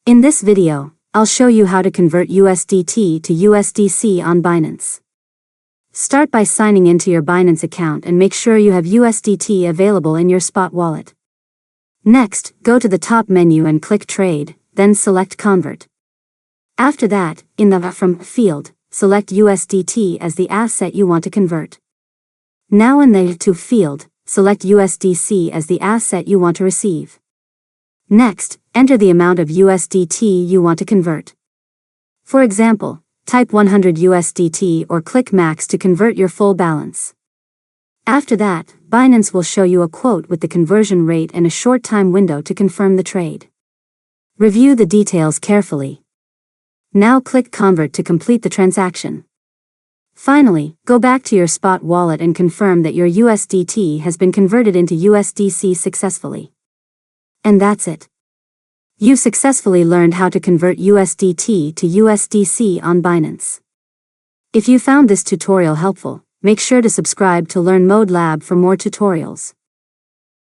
In this video, I'll show you how to convert USDT to USDC on Binance. Start by signing into your Binance account and make sure you have USDT available in your spot wallet. Next, go to the top menu and click Trade, then select Convert. After that, in the From field, select USDT as the asset you want to convert. Now in the To field, select USDC as the asset you want to receive. Next, enter the amount of USDT you want to convert. For example, type 100 USDT or click Max to convert your full balance. After that, Binance will show you a quote with the conversion rate and a short time window to confirm the trade. Review the details carefully. Now click Convert to complete the transaction. Finally, go back to your spot wallet and confirm that your USDT has been converted into USDC successfully. And that's it. You successfully learned how to convert USDT to USDC on Binance. If you found this tutorial helpful, make sure to subscribe to Learn Mode Lab for more tutorials.